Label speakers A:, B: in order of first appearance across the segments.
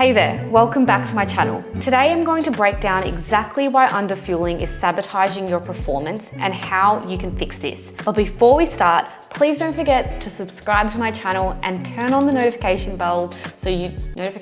A: Hey there, welcome back to my channel. Today I'm going to break down exactly why underfueling is sabotaging your performance and how you can fix this. But before we start, please don't forget to subscribe to my channel and turn on the notification bell so you never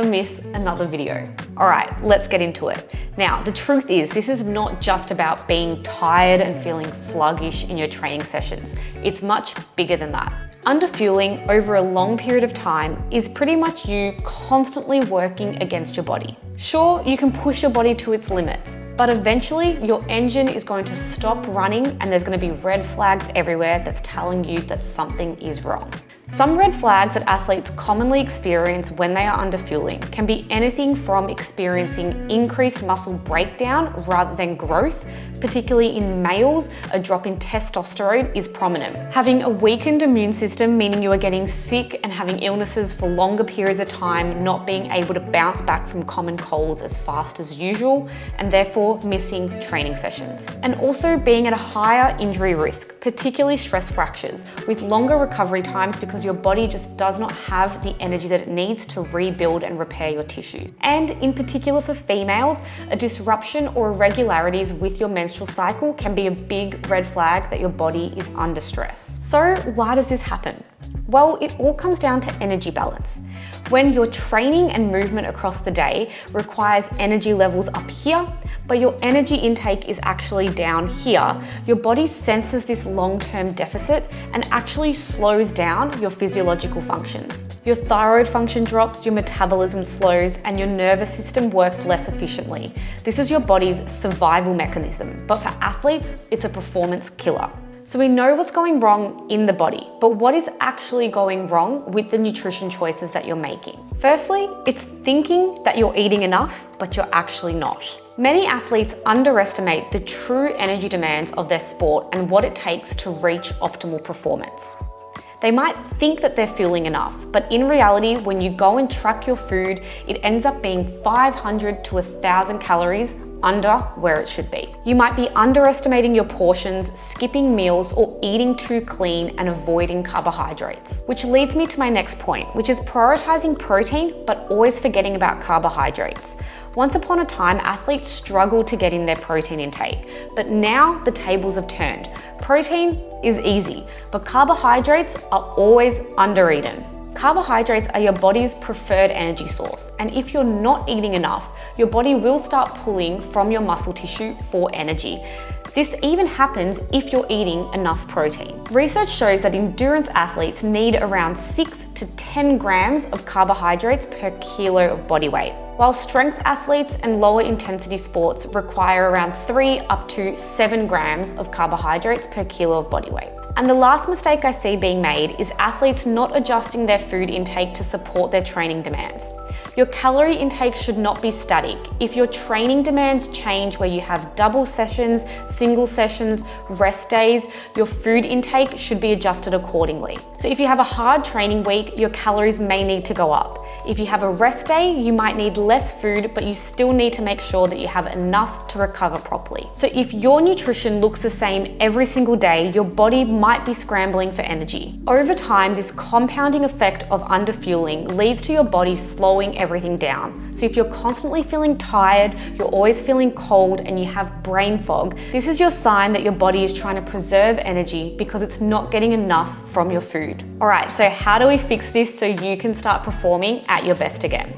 A: miss another video. All right, let's get into it. Now, the truth is, this is not just about being tired and feeling sluggish in your training sessions. It's much bigger than that. Underfueling over a long period of time is pretty much you constantly working against your body. Sure, you can push your body to its limits, but eventually your engine is going to stop running and there's going to be red flags everywhere that's telling you that something is wrong. Some red flags that athletes commonly experience when they are underfueling can be anything from experiencing increased muscle breakdown rather than growth. Particularly in males, a drop in testosterone is prominent. Having a weakened immune system, meaning you are getting sick and having illnesses for longer periods of time, not being able to bounce back from common colds as fast as usual, and therefore missing training sessions. And also being at a higher injury risk, particularly stress fractures, with longer recovery times because your body just does not have the energy that it needs to rebuild and repair your tissues. And in particular for females, a disruption or irregularities with your menstrual cycle can be a big red flag that your body is under stress. So why does this happen? Well, it all comes down to energy balance. When your training and movement across the day requires energy levels up here, but your energy intake is actually down here, your body senses this long-term deficit and actually slows down your physiological functions. Your thyroid function drops, your metabolism slows, and your nervous system works less efficiently. This is your body's survival mechanism, but for athletes, it's a performance killer. So we know what's going wrong in the body, but what is actually going wrong with the nutrition choices that you're making? Firstly, it's thinking that you're eating enough, but you're actually not. Many athletes underestimate the true energy demands of their sport and what it takes to reach optimal performance. They might think that they're fueling enough, but in reality, when you go and track your food, it ends up being 500 to 1,000 calories under where it should be. You might be underestimating your portions, skipping meals, or eating too clean and avoiding carbohydrates. Which leads me to my next point, which is prioritizing protein, but always forgetting about carbohydrates. Once upon a time, athletes struggled to get in their protein intake, but now the tables have turned. Protein is easy, but carbohydrates are always undereaten. Carbohydrates are your body's preferred energy source, and if you're not eating enough, your body will start pulling from your muscle tissue for energy. This even happens if you're eating enough protein. Research shows that endurance athletes need around 6 to 10 grams of carbohydrates per kilo of body weight, while strength athletes and lower intensity sports require around 3 up to 7 grams of carbohydrates per kilo of body weight. And the last mistake I see being made is athletes not adjusting their food intake to support their training demands. Your calorie intake should not be static. If your training demands change where you have double sessions, single sessions, rest days, your food intake should be adjusted accordingly. So if you have a hard training week, your calories may need to go up. If you have a rest day, you might need less food, but you still need to make sure that you have enough to recover properly. So if your nutrition looks the same every single day, your body might be scrambling for energy. Over time, this compounding effect of underfueling leads to your body slowing everything down. So if you're constantly feeling tired, you're always feeling cold, and you have brain fog, this is your sign that your body is trying to preserve energy because it's not getting enough from your food. All right, so how do we fix this so you can start performing at your best again?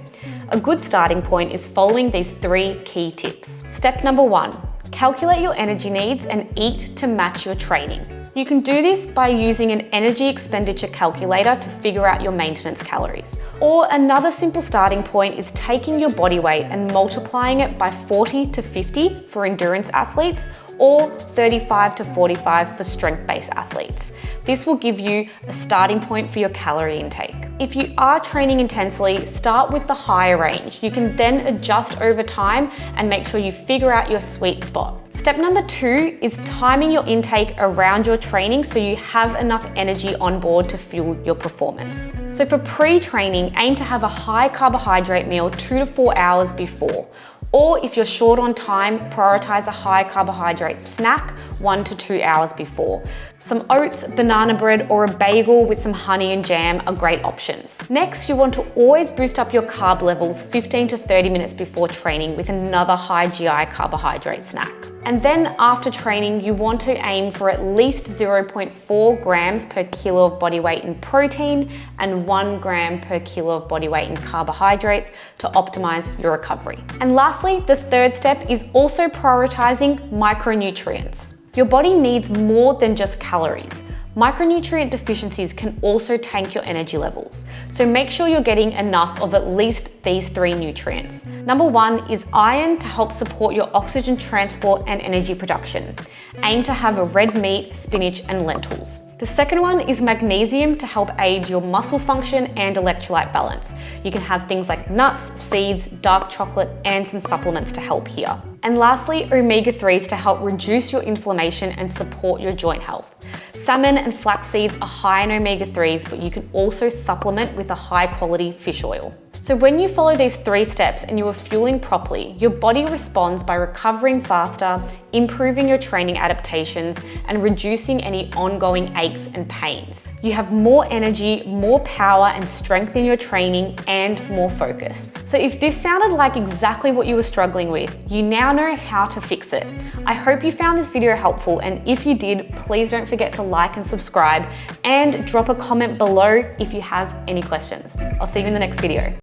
A: A good starting point is following these 3 key tips. Step number 1, calculate your energy needs and eat to match your training. You can do this by using an energy expenditure calculator to figure out your maintenance calories. Or another simple starting point is taking your body weight and multiplying it by 40 to 50 for endurance athletes, or 35 to 45 for strength-based athletes. This will give you a starting point for your calorie intake. If you are training intensely, start with the higher range. You can then adjust over time and make sure you figure out your sweet spot. Step number 2 is timing your intake around your training so you have enough energy on board to fuel your performance. So for pre-training, aim to have a high carbohydrate meal 2 to 4 hours before. Or if you're short on time, prioritize a high carbohydrate snack 1 to 2 hours before. Some oats, banana bread, or a bagel with some honey and jam are great options. Next, you want to always boost up your carb levels 15 to 30 minutes before training with another high GI carbohydrate snack. And then after training, you want to aim for at least 0.4 grams per kilo of body weight in protein and 1 gram per kilo of body weight in carbohydrates to optimize your recovery. And lastly, the third step is also prioritizing micronutrients. Your body needs more than just calories. Micronutrient deficiencies can also tank your energy levels, so make sure you're getting enough of at least these 3 nutrients. Number 1 is iron to help support your oxygen transport and energy production. Aim to have a red meat, spinach, and lentils. The second one is magnesium to help aid your muscle function and electrolyte balance. You can have things like nuts, seeds, dark chocolate, and some supplements to help here. And lastly, omega-3s to help reduce your inflammation and support your joint health. Salmon and flax seeds are high in omega-3s, but you can also supplement with a high-quality fish oil. So when you follow these 3 steps and you are fueling properly, your body responds by recovering faster, improving your training adaptations, and reducing any ongoing aches and pains. You have more energy, more power and strength in your training, and more focus. So if this sounded like exactly what you were struggling with, you now know how to fix it. I hope you found this video helpful, and if you did, please don't forget to like and subscribe, and drop a comment below if you have any questions. I'll see you in the next video.